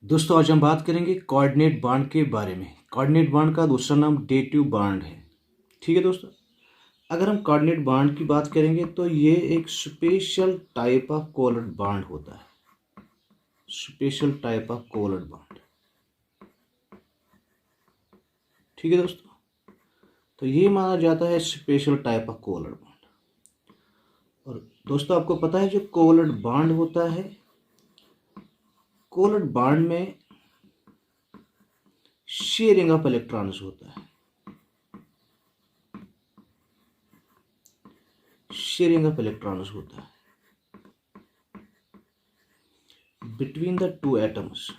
दोस्तों आज हम बात करेंगे कोऑर्डिनेट बांड के बारे में। कोऑर्डिनेट बांड का दूसरा नाम डेटिव बांड है। ठीक है दोस्तों, अगर हम कोऑर्डिनेट बांड की बात करेंगे तो ये एक special type of covalent bond होता है। Special type of covalent bond. ठीक है दोस्तों, तो ये माना जाता है special type of covalent bond. और दोस्तों आपको पता है जो कोवलेंट बांड होता है, कोवलेंट बांड में शेयरिंग ऑफ इलेक्ट्रॉन्स होता है। शेयरिंग ऑफ इलेक्ट्रॉन्स होता है बिटवीन द टू एटम्स।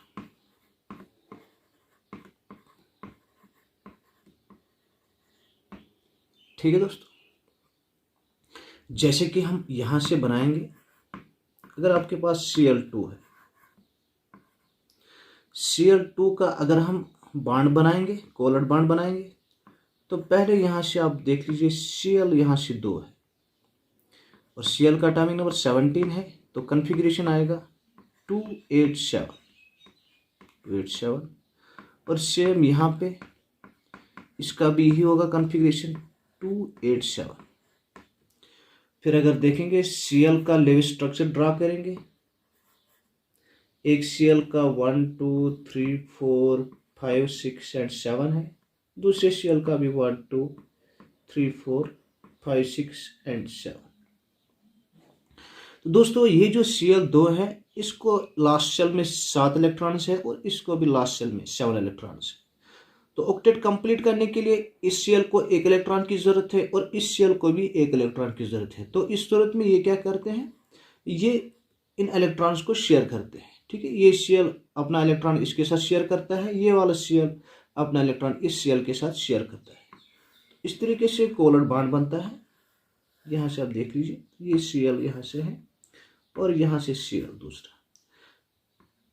ठीक है दोस्तों, जैसे कि हम यहां से बनाएंगे, अगर आपके पास Cl2 है, Cl2 का अगर हम बांड बनाएंगे, कोवलेंट बांड बनाएंगे, तो पहले यहां से आप देख लीजिए Cl यहां से 2 है और Cl का एटॉमिक नंबर 17 है, तो कॉन्फ़िगरेशन आएगा 287 और सेम यहाँ पे इसका भी यही होगा कॉन्फ़िगरेशन 287। फिर अगर देखेंगे Cl का लेवल स्ट्रक्चर ड्रा करेंगे, एक Cl का 1 2 3 4 5 6 एंड 7 है, दूसरे Cl का भी 1 2 3 4 5 6 एंड 7। तो दोस्तों ये जो Cl2 है, इसको लास्ट शेल में 7 इलेक्ट्रॉन्स है और इसको भी लास्ट शेल में 7 इलेक्ट्रॉन्स है। तो ऑक्टेट कंप्लीट करने के लिए इस Cl को 1 इलेक्ट्रॉन की ज़रूरत है और इस Cl को भी 1 इलेक्ट्रॉन की ज़रूरत है। तो इस सूरत में ये क्या करते हैं, ये इन इलेक्ट्रॉन्स को शेयर करते हैं। ठीक है, ये Cl अपना इलेक्ट्रॉन इसके साथ शेयर करता है, ये वाला Cl अपना इलेक्ट्रॉन इस Cl के साथ शेयर करता है। इस तरीके से कोवलेंट बांड बनता है। यहाँ से आप देख लीजिए, ये Cl यहाँ से है और यहाँ से Cl दूसरा,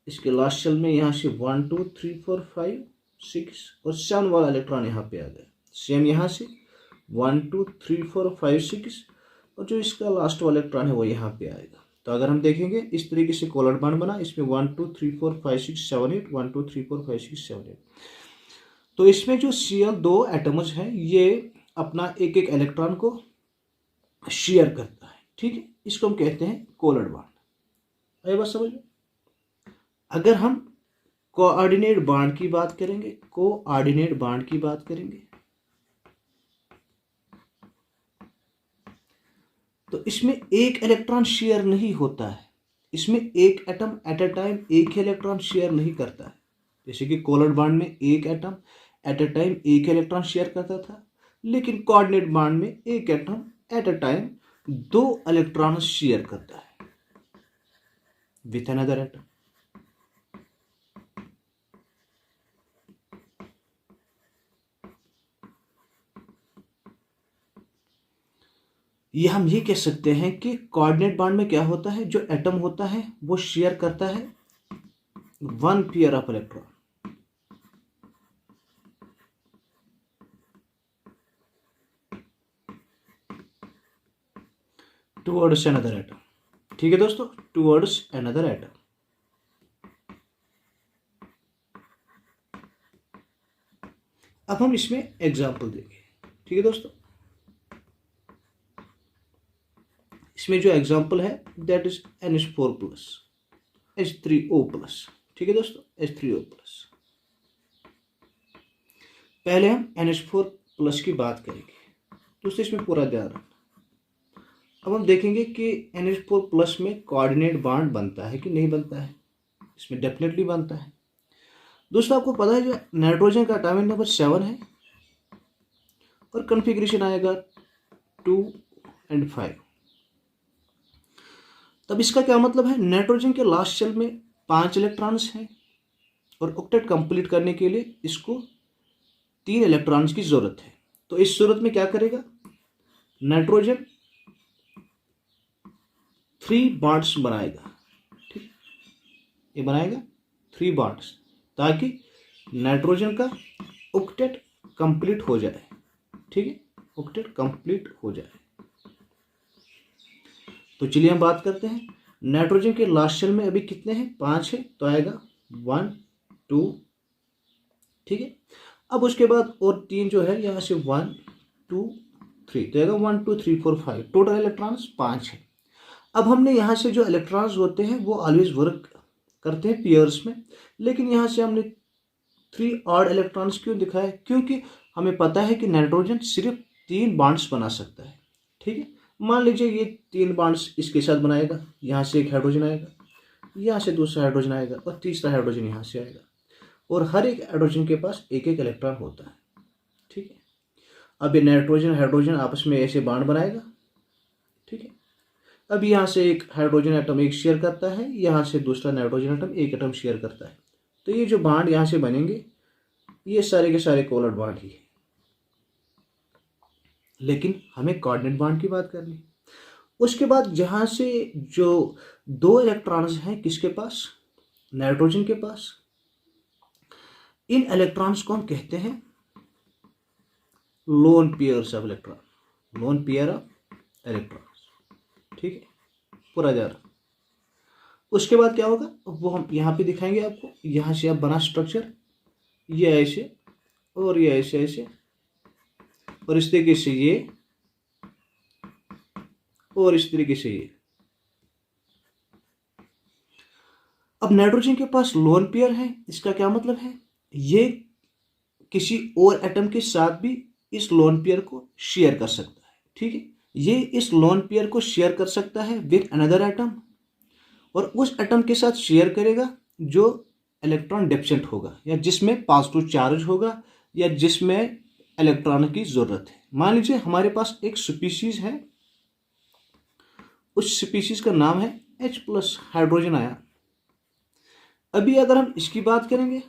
इसके लास्ट शेल में यहाँ से 1 2 3 4 5 6 और 7 वाला इलेक्ट्रॉन यहाँ पे आ गया। सेम यहाँ से 1 2 3 4 5 6 और जो इसका लास्ट वाला इलेक्ट्रॉन है वो यहाँ पे आएगा। तो अगर हम देखेंगे इस तरीके से कोवलेंट बांड बना, इसमें 1 2 3 4 5 6 7 8 1 2 3 4 5 6 7 8। तो इसमें जो Cl2 एटम्स है ये अपना एक एक इलेक्ट्रॉन को शेयर करता है। ठीक है, इसको हम कहते हैं कोवलेंट बांड। आइए बात समझ में। अगर हम कोऑर्डिनेट बांड की बात करेंगे, कोऑर्डिनेट बांड की बात करेंगे, तो इसमें एक इलेक्ट्रॉन शेयर नहीं होता है। इसमें एक एटम एट अ टाइम एक ही इलेक्ट्रॉन शेयर नहीं करता है। जैसे कि कोवलेंट बांड में एक एटम एट अ टाइम एक इलेक्ट्रॉन शेयर करता था, लेकिन कोऑर्डिनेट बांड में एक atom at a time 2 electron share करता है विथ अनदर एटम। ये हम ये कह सकते हैं कि कोऑर्डिनेट बांड में क्या होता है, जो एटम होता है वो शेयर करता है 1 pair of electron towards another atom. ठीक है दोस्तों, टुवर्ड्स अनदर एटम। अब हम इसमें एग्जांपल देंगे। ठीक है दोस्तों, इसमें जो एग्जांपल है that is NH4 plus H3O plus. ठीक है दोस्तों, H3O प्लस। पहले हम NH4 प्लस की बात करेंगे, दोस्तों इसमें पूरा ध्यान रखना। अब हम देखेंगे कि NH4 प्लस में कोऑर्डिनेट बांड बनता है कि नहीं बनता है। इसमें डेफिनेटली बनता है। दोस्तों आपको पता है जो नाइट्रोजन का एटॉमिक नंबर 7 है और कॉन्फ़िगरेशन आएगा 2 और 5। तब इसका क्या मतलब है, नाइट्रोजन के लास्ट शेल में 5 इलेक्ट्रॉन्स हैं और ऑक्टेट कंप्लीट करने के लिए इसको 3 इलेक्ट्रॉन्स की जरूरत है। तो इस सूरत में क्या करेगा, नाइट्रोजन 3 बॉन्ड्स बनाएगा। ठीक, ये बनाएगा 3 बॉन्ड्स ताकि नाइट्रोजन का ऑक्टेट कंप्लीट हो जाए। ठीक है, ऑक्टेट कंप्लीट हो जाए। तो चलिए हम बात करते हैं, नाइट्रोजन के लास्ट शेल में अभी कितने हैं, 5 है, तो आएगा 1 2, ठीक है। अब उसके बाद और 3 जो है यहाँ से 1 2 3, तो 1 2 3 4 5, टोटल इलेक्ट्रॉन्स 5 है। अब हमने यहाँ से जो इलेक्ट्रॉन्स होते हैं वो ऑलवेज वर्क करते हैं पेयर्स में, लेकिन यहाँ से हमने 3 ऑड इलेक्ट्रॉन्स क्यों दिखाया? क्योंकि हमें पता है कि नाइट्रोजन सिर्फ 3 बॉन्ड्स बना सकता है, ठीक है। मान लीजिए ये 3 बॉन्ड्स इसके साथ बनाएगा, यहाँ से एक हाइड्रोजन आएगा, यहाँ से दूसरा हाइड्रोजन आएगा और तीसरा हाइड्रोजन यहाँ से आएगा, और हर एक हाइड्रोजन के पास एक एक इलेक्ट्रॉन होता है, ठीक है। अब ये नाइट्रोजन हाइड्रोजन आपस में ऐसे बॉन्ड बनाएगा, ठीक है। अब यहाँ से एक हाइड्रोजन एटम एक शेयर करता है, यहाँ से दूसरा नाइट्रोजन एटम एक एटम शेयर करता है, तो ये जो बॉन्ड यहाँ से बनेंगे ये सारे के सारे कोवलेंट बॉन्ड ही है। लेकिन हमें कोऑर्डिनेट बॉन्ड की बात करनी। उसके बाद जहाँ से जो 2 इलेक्ट्रॉन्स हैं किसके पास? नाइट्रोजन के पास। इन इलेक्ट्रॉन्स को हम कहते हैं lone pairs of electron, lone pair of electrons, ठीक है, पूरा जा रहा। उसके बाद क्या होगा वो हम यहाँ पे दिखाएंगे आपको। यहाँ से आप बना स्ट्रक्चर, ये ऐसे और ये ऐसे ऐसे, और इस तरीके से ये, और इस तरीके से ये। अब नाइट्रोजन के पास लोन पेयर है, इसका क्या मतलब है? ये किसी और एटम के साथ भी इस लोन पेयर को शेयर कर सकता है, ठीक है। ये इस लोन पेयर को शेयर कर सकता है विद अनदर एटम, और उस एटम के साथ शेयर करेगा जो इलेक्ट्रॉन डेफिशिएंट होगा, या जिसमें पॉजिटिव चार्ज होगा, या जिसमें इलेक्ट्रॉन की जरूरत है। मान लीजिए हमारे पास एक स्पीशीज है, उस स्पीशीज का नाम है H+ हाइड्रोजन आया। अभी अगर हम इसकी बात करेंगे,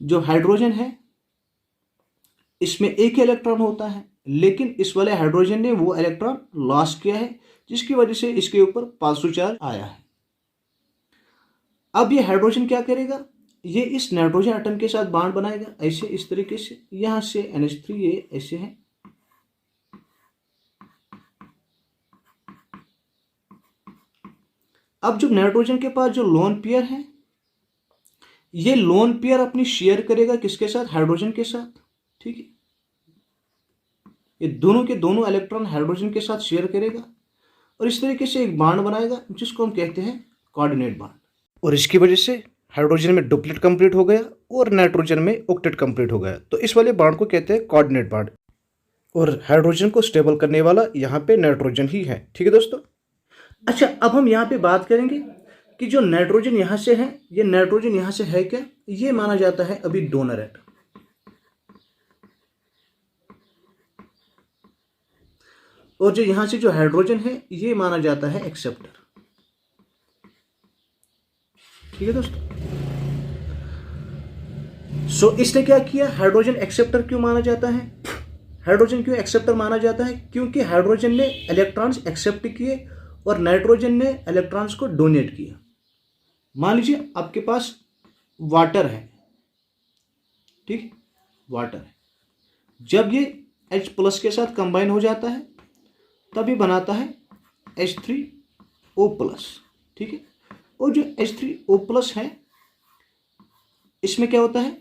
जो हाइड्रोजन है इसमें एक इलेक्ट्रॉन होता है, लेकिन इस वाले हाइड्रोजन ने वो इलेक्ट्रॉन लॉस किया है, जिसकी वजह से इसके ऊपर पॉजिटिव चार्ज आया है। अब ये हाइड्रोजन क्या करेगा? ये इस नाइट्रोजन एटम के साथ बॉन्ड बनाएगा ऐसे, इस तरीके से, यहां से NH3 ये ऐसे है, अब जो नाइट्रोजन के पास जो लोन पेयर है, ये लोन पेयर अपनी शेयर करेगा किसके साथ? हाइड्रोजन के साथ, ठीक है। ये दोनों के दोनों इलेक्ट्रॉन हाइड्रोजन के साथ शेयर करेगा, और इस तरीके से एक बॉन्ड बनाएगा जिसको हम कहते हैं कोऑर्डिनेट बॉन्ड। और इसकी वजह से हाइड्रोजन में डुप्लेट कंप्लीट हो गया और नाइट्रोजन में ऑक्टेट कंप्लीट हो गया, तो इस वाले बॉन्ड को कहते हैं कोऑर्डिनेट बॉन्ड। और हाइड्रोजन को स्टेबल करने वाला यहाँ पे नाइट्रोजन ही है, ठीक है दोस्तों। अच्छा, अब हम यहाँ पे बात करेंगे कि जो नाइट्रोजन यहाँ से है, ये नाइट्रोजन यहाँ से है क्या? ये माना जाता है अभी डोनर एटम, और जो यहाँ से जो हाइड्रोजन है ये माना जाता है एक्सेप्टर, ठीक है दोस्तों। सो इसने क्या किया? हाइड्रोजन एक्सेप्टर क्यों माना जाता है? हाइड्रोजन क्यों एक्सेप्टर माना जाता है? क्योंकि हाइड्रोजन ने इलेक्ट्रॉन्स एक्सेप्ट किए और नाइट्रोजन ने इलेक्ट्रॉन्स को डोनेट किया। मान लीजिए आपके पास वाटर है, ठीक, वाटर है, जब ये H+ के साथ कंबाइन हो जाता है तब ये बनाता है H3O+, ठीक है। और जो H3O+ है, इसमें क्या होता है?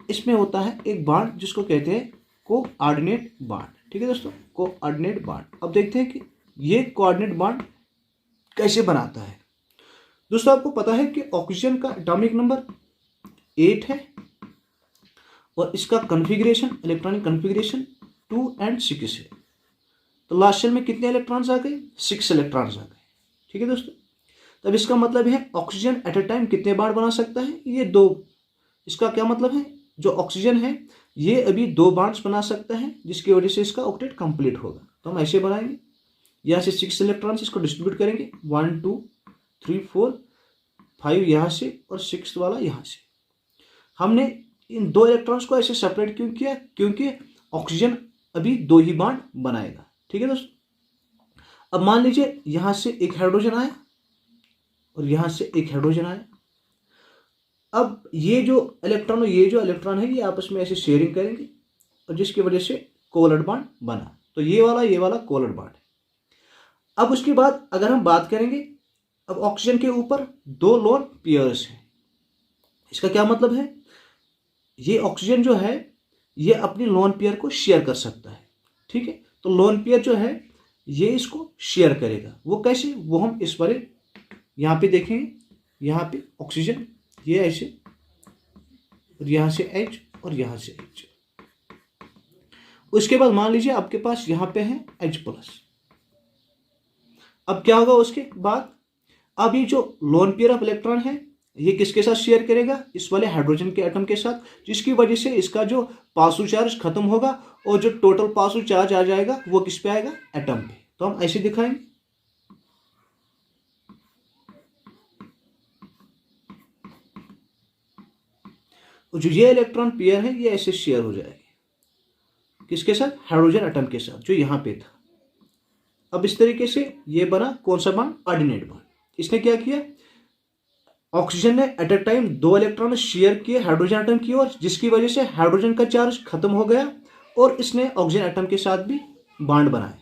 इसमें होता है एक बॉन्ड जिसको कहते हैं कोऑर्डिनेट बॉन्ड, ठीक है दोस्तों, कोऑर्डिनेट बॉन्ड। अब देखते हैं कि ये कोऑर्डिनेट बॉन्ड कैसे बनाता है। दोस्तों आपको पता है कि ऑक्सीजन का एटॉमिक नंबर 8 है, और इसका कॉन्फ़िगरेशन, इलेक्ट्रॉनिक कॉन्फ़िगरेशन 2 और 6 है। तो लास्ट शेल में कितने इलेक्ट्रॉन्स आ गए? 6 इलेक्ट्रॉन्स आ गए, ठीक है दोस्तों। तब इसका मतलब है ऑक्सीजन एट ए टाइम कितने बॉन्ड बना सकता है? ये 2। इसका क्या मतलब है? जो ऑक्सीजन है ये अभी 2 बॉन्ड्स बना सकता है, जिसकी वजह से इसका ऑक्टेट कंप्लीट होगा। तो हम ऐसे बनाएंगे, यहाँ से 6 इलेक्ट्रॉन्स इसको डिस्ट्रीब्यूट करेंगे, 1 2 3 4 5 यहाँ से, और 6 वाला यहाँ से। हमने इन 2 इलेक्ट्रॉन्स को ऐसे सेपरेट क्यों किया? क्योंकि ऑक्सीजन अभी 2 ही बॉन्ड बनाएगा, ठीक है दोस्तों। अब मान लीजिए यहाँ से एक हाइड्रोजन आया और यहाँ से एक हाइड्रोजन आया। अब ये जो इलेक्ट्रॉन है ये आपस में ऐसे शेयरिंग करेंगे, और जिसकी वजह से कोवलेंट बॉन्ड बना। तो ये वाला कोवलेंट बॉन्ड है। अब उसके बाद अगर हम बात करेंगे, अब ऑक्सीजन के ऊपर 2 लोन पेयर्स हैं, इसका क्या मतलब है, ये ऑक्सीजन जो है ये अपनी लोन पेयर को शेयर कर सकता है। ठीक है, तो लोन पेयर जो है ये इसको शेयर करेगा। वो कैसे, वो हम इस बारे यहाँ पे देखेंगे। यहाँ पे ऑक्सीजन ये ऐसे, और यहाँ से H और यहाँ से H। उसके बाद मान लीजिए आपके पास यहाँ पे है H+। अब क्या होगा उसके बाद, अब ये जो लोन पेयर ऑफ इलेक्ट्रॉन है ये किसके साथ शेयर करेगा, इस वाले हाइड्रोजन के एटम के साथ, जिसकी वजह से इसका जो पॉजिटिव चार्ज खत्म होगा और जो टोटल पॉजिटिव चार्ज आ जाएगा वो किस पे आएगा, एटम पे। तो हम ऐसे दिखाएंगे, और जो ये इलेक्ट्रॉन पेयर है ये ऐसे शेयर हो जाएगी किसके साथ, हाइड्रोजन एटम के साथ जो यहां पे था। अब इस तरीके से ये बना कौन सा बॉन्ड, ऑर्डिनेट बॉन्ड। इसने क्या किया, ऑक्सीजन ने at a time 2 electron share किए हाइड्रोजन एटम की ओर, जिसकी वजह से हाइड्रोजन का चार्ज खत्म हो गया और इसने ऑक्सीजन एटम के साथ भी बॉन्ड बनाया।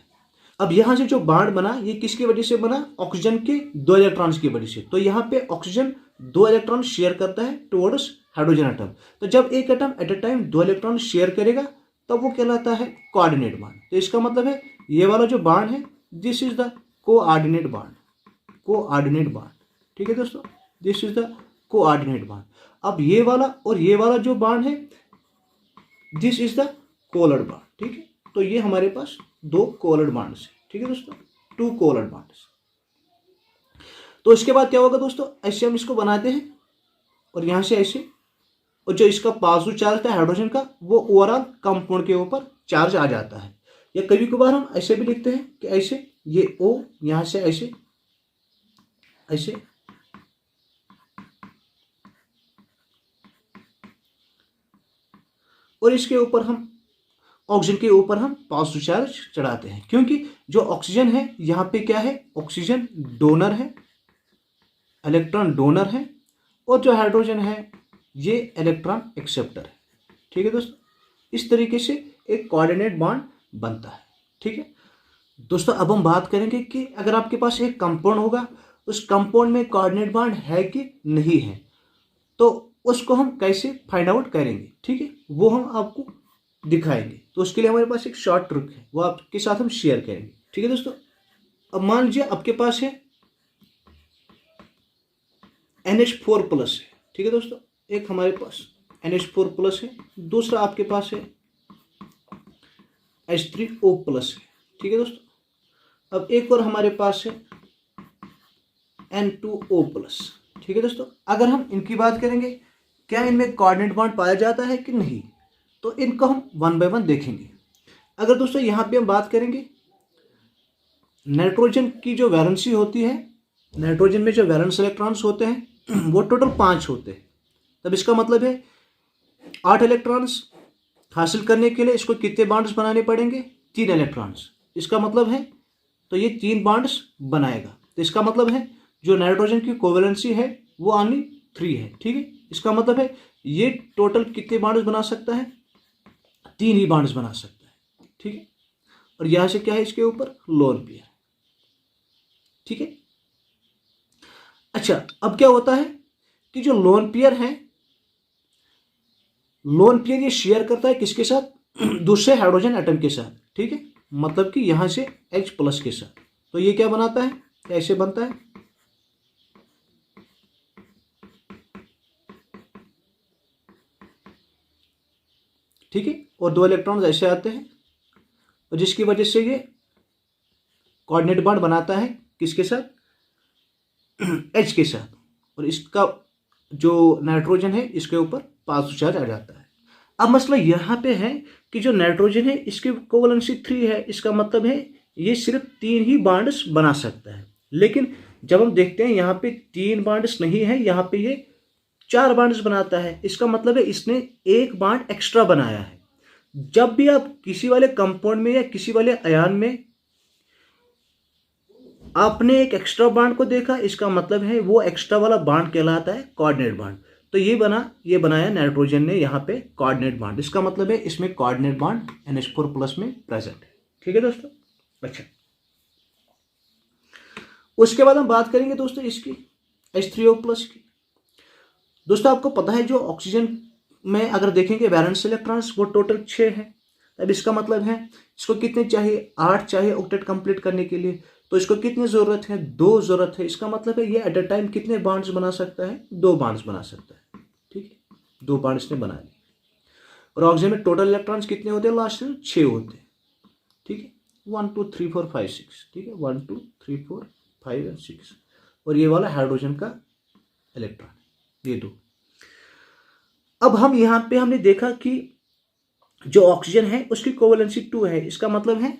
अब यहां से जो बॉन्ड बना ये किसकी वजह से बना, ऑक्सीजन के 2 इलेक्ट्रॉन्स की वजह से। तो यहाँ पे ऑक्सीजन 2 इलेक्ट्रॉन शेयर करता है टुवर्ड्स हाइड्रोजन एटम। तो जब एक atom at a time 2 electron share करेगा तब वो कहलाता है कोऑर्डिनेट बॉन्ड। तो इसका मतलब है ये वाला जो बॉन्ड है this is the coordinate bond, coordinate bond. ठीक है दोस्तों, this is the coordinate bond. अब ये वाला और ये वाला जो बॉन्ड है this is the covalent bond. ठीक है, तो ये हमारे पास 2 कोवैलेंट बॉन्ड्स है। ठीक है दोस्तों, 2 कोवैलेंट बॉन्ड्स। तो इसके बाद क्या होगा दोस्तों, ऐसे हम इसको बनाते हैं और यहां से ऐसे, और जो इसका पॉजिटिव चार्ज था हाइड्रोजन का वो ओवरऑल कंपाउंड के ऊपर चार्ज आ जाता है। या कभी कभार हम ऐसे भी लिखते हैं कि ऐसे ये O यहां से ऐसे ऐसे, और इसके ऊपर हम ऑक्सीजन के ऊपर हम पॉजिटिव चार्ज चढ़ाते हैं, क्योंकि जो ऑक्सीजन है यहाँ पे क्या है, ऑक्सीजन डोनर है, इलेक्ट्रॉन डोनर है, और जो हाइड्रोजन है ये इलेक्ट्रॉन एक्सेप्टर है। ठीक है दोस्तों, इस तरीके से एक कोऑर्डिनेट बॉन्ड बनता है। ठीक है दोस्तों, अब हम बात करेंगे कि अगर आपके पास एक कंपाउंड होगा, उस कंपाउंड में कोऑर्डिनेट बॉन्ड है कि नहीं है, तो उसको हम कैसे फाइंड आउट करेंगे। ठीक है, वो हम आपको दिखाएंगे। तो उसके लिए हमारे पास एक शॉर्ट ट्रिक है, वो आपके साथ हम शेयर करेंगे। ठीक है दोस्तों, अब मान लीजिए आपके पास है NH4+ है। ठीक है दोस्तों, एक हमारे पास NH4+ है, दूसरा आपके पास है H3O+ है। ठीक है दोस्तों, अब एक और हमारे पास है N2O+। ठीक है दोस्तों, अगर हम इनकी बात करेंगे क्या इनमें कोऑर्डिनेट बॉन्ड पाया जाता है कि नहीं, तो इनको हम 1 बाय 1 देखेंगे। अगर दोस्तों यहाँ पे हम बात करेंगे नाइट्रोजन की जो वैलेंसी होती है, नाइट्रोजन में जो वैलेंस इलेक्ट्रॉन्स होते हैं वो टोटल 5 होते हैं। तब इसका मतलब है 8 इलेक्ट्रॉन्स हासिल करने के लिए इसको कितने बॉन्ड्स बनाने पड़ेंगे, 3 इलेक्ट्रॉन्स। इसका मतलब है तो ये 3 बॉन्ड्स बनाएगा। तो इसका मतलब है जो नाइट्रोजन की कोवैलेंसी है वो ओनली 3 है। ठीक है, इसका मतलब है ये टोटल कितने बॉन्ड्स बना सकता है, 3 ही बॉन्ड्स बना सकता है। ठीक है, और यहां से क्या है इसके ऊपर लोन पेयर। ठीक है, अच्छा अब क्या होता है कि जो लोन पेयर है, लोन पेयर ये शेयर करता है किसके साथ, दूसरे हाइड्रोजन एटम के साथ। ठीक है, मतलब कि यहां से H+ के साथ। तो ये क्या बनाता है, ऐसे बनता है। ठीक है, और 2 इलेक्ट्रॉन्स ऐसे आते हैं, और जिसकी वजह से ये कोऑर्डिनेट बॉन्ड बनाता है किसके साथ, H के साथ, और इसका जो नाइट्रोजन है इसके ऊपर पॉजिटिव चार्ज आ जाता है। अब मसला यहाँ पे है कि जो नाइट्रोजन है इसकी कोवैलेंसी 3 है, इसका मतलब है ये सिर्फ 3 ही बॉन्ड्स बना सकता है। लेकिन जब हम देखते हैं यहाँ पे 3 बॉन्ड्स नहीं है, यहाँ पे ये 4 बॉन्ड्स बनाता है। इसका मतलब है इसने एक बॉन्ड एक्स्ट्रा बनाया है। जब भी आप किसी वाले कंपाउंड में या किसी वाले आयन में आपने एक एक्स्ट्रा बॉन्ड को देखा, इसका मतलब है वो एक्स्ट्रा वाला बॉन्ड कहलाता है कोऑर्डिनेट बॉन्ड। तो ये बनाया नाइट्रोजन ने यहाँ पे कोऑर्डिनेट बॉन्ड। इसका मतलब है इसमें कोऑर्डिनेट बॉन्ड NH4+ में प्रेजेंट है। ठीक है दोस्तों, अच्छा उसके बाद हम बात करेंगे दोस्तों इसकी H3O+ की। दोस्तों आपको पता है जो ऑक्सीजन में अगर देखेंगे वैलेंस इलेक्ट्रॉन्स वो टोटल 6 है। अब इसका मतलब है इसको कितने चाहिए, 8 चाहिए ऑक्टेट कंप्लीट करने के लिए। तो इसको कितनी ज़रूरत है, 2 ज़रूरत है। इसका मतलब है ये एट अ टाइम कितने बॉन्ड्स बना सकता है, 2 बॉन्ड्स बना सकता है। ठीक है, 2 बॉन्ड इसने बना लिए। और ऑक्सीजन में टोटल इलेक्ट्रॉन्स कितने होते हैं, लास्ट में 6 होते हैं। ठीक है, 1 2 3 4 5 6। ठीक है, 1 2 3 4 5 और 6। और ये वाला हाइड्रोजन का इलेक्ट्रॉन, ये 2। अब हम यहाँ पे हमने देखा कि जो ऑक्सीजन है उसकी कोवेलेंसी 2 है। इसका मतलब है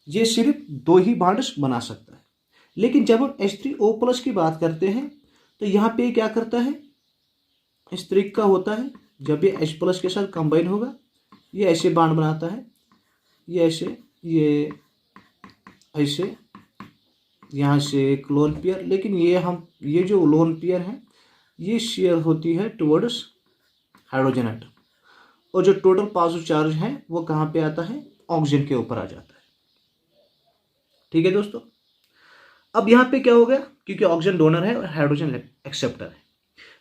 ये सिर्फ 2 ही बॉन्ड्स बना सकता है। लेकिन जब हम H3O+ की बात करते हैं तो यहाँ पे क्या करता है, इस तरीके का होता है। जब ये H+ के साथ कंबाइन होगा ये ऐसे बॉन्ड बनाता है, ये ऐसे, ये ऐसे, यहाँ से एक लोन पेयर। लेकिन ये जो लोन पेयर है ये शेयर होती है टुवर्ड्स हाइड्रोजन एटम, और जो टोटल पॉजिटिव चार्ज है वो कहाँ पे आता है, ऑक्सीजन के ऊपर आ जाता है। ठीक है दोस्तों, अब यहाँ पे क्या हो गया, क्योंकि ऑक्सीजन डोनर है और हाइड्रोजन एक्सेप्टर है,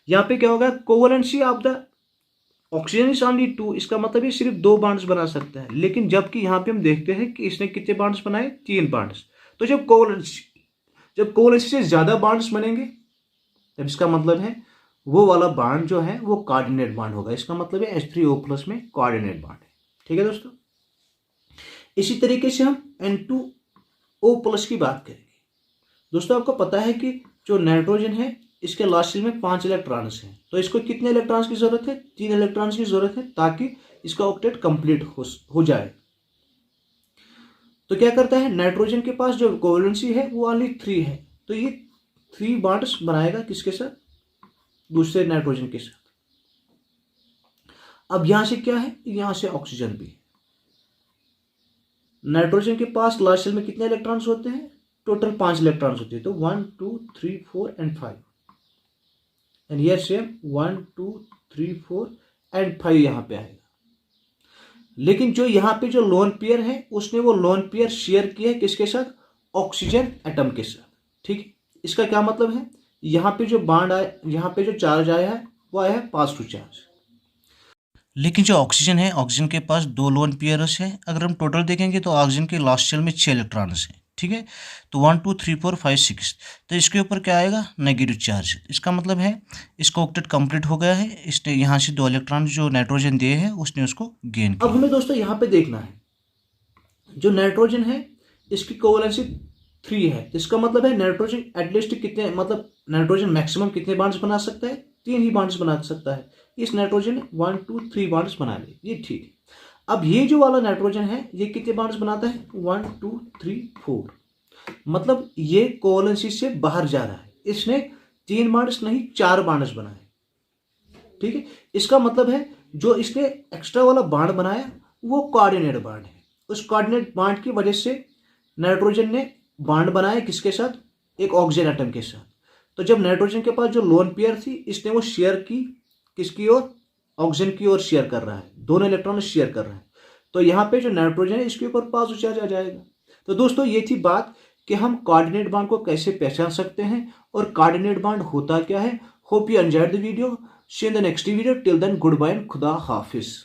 यहाँ पे क्या होगा, covalency of the oxygen is only 2। इसका मतलब ये सिर्फ 2 बॉन्ड्स बना सकता है। लेकिन जबकि यहाँ पे हम देखते हैं कि इसने कितने बॉन्ड्स बनाए, 3 बॉन्ड्स। तो जब कोवेलेंसी से ज्यादा बॉन्ड्स बनेंगे तब इसका मतलब है वो वाला बॉन्ड जो है वो कोऑर्डिनेट बॉन्ड होगा। इसका मतलब है H3O+ में कोऑर्डिनेट बॉन्ड है। ठीक है दोस्तों, इसी तरीके से हम N2O+ की बात करेंगे। दोस्तों आपको पता है कि जो नाइट्रोजन है इसके लास्ट शेल में 5 इलेक्ट्रॉन्स हैं। तो इसको कितने इलेक्ट्रॉन्स की जरूरत है, 3 इलेक्ट्रॉन्स की जरूरत है ताकि इसका ऑक्टेट कंप्लीट हो जाए। तो क्या करता है, नाइट्रोजन के पास जो कोवेलेंसी है वो ओनली 3 है। तो ये 3 बॉन्ड्स बनाएगा किसके साथ, दूसरे नाइट्रोजन के साथ। अब यहां से क्या है, यहां से ऑक्सीजन भी। नाइट्रोजन के पास लास्ट शेल में कितने इलेक्ट्रॉन्स होते हैं, टोटल 5 इलेक्ट्रॉन्स होते हैं। तो 1 2 3 4 एंड 5। एंड ये सेम 1 2 3 4 एंड 5 यहां पे आएगा। लेकिन जो यहाँ पे जो लोन पेयर है उसने वो लोन पेयर शेयर किया है किसके साथ, ऑक्सीजन एटम के साथ। ठीक है, इसका क्या मतलब है, यहाँ पे जो बॉन्ड आया, यहाँ पे जो चार्ज आया है वो आया है पॉजिटिव चार्ज। लेकिन जो ऑक्सीजन है, ऑक्सीजन के पास 2 लोन पेयर्स है। अगर हम टोटल देखेंगे तो ऑक्सीजन के लास्ट शेल में 6 इलेक्ट्रॉन्स हैं। ठीक है, तो 1 2 3 4 5 6। तो इसके ऊपर क्या आएगा, नेगेटिव चार्ज। इसका मतलब है इसका ऑक्टेट कंप्लीट हो गया है। इसने यहाँ से 2 इलेक्ट्रॉन जो नाइट्रोजन दिए हैं उसने उसको गेन किया। अब हमें दोस्तों यहाँ पे देखना है जो नाइट्रोजन है इसकी कोवेलेंसी 3 है। इसका मतलब है नाइट्रोजन एटलीस्ट कितने, मतलब नाइट्रोजन मैक्सिमम कितने बॉन्ड्स बना सकता है, 3 ही बॉन्ड्स बना सकता है। इस नाइट्रोजन ने 1 2 3 बॉन्ड्स बना लिए, ये ठीक है। अब ये जो वाला नाइट्रोजन है ये कितने बॉन्ड्स बनाता है, 1 2 3 4। मतलब ये कोवेलेंसी से बाहर जा रहा है। इसने 3 बॉन्ड्स नहीं 4 बॉन्ड्स बनाए। ठीक है, इसका मतलब है जो इसने एक्स्ट्रा वाला बॉन्ड बनाया वो कोऑर्डिनेट बॉन्ड है। उस कोऑर्डिनेट बॉन्ड की वजह से नाइट्रोजन ने बॉन्ड बनाया किसके साथ, एक ऑक्सीजन एटम के साथ। तो जब नाइट्रोजन के पास जो लोन पेयर थी इसने वो शेयर की किसकी ओर, ऑक्सीजन की ओर शेयर कर रहा है, दोनों इलेक्ट्रॉन शेयर कर रहे हैं। तो यहाँ पे जो नाइट्रोजन है इसके ऊपर पॉजिटिव चार्ज आ जाएगा। तो दोस्तों ये थी बात कि हम कोऑर्डिनेट बॉन्ड को कैसे पहचान सकते हैं और कोऑर्डिनेट बॉन्ड होता क्या है। Hope you enjoyed the video, see in the next video, till then good bye and खुदा हाफिज।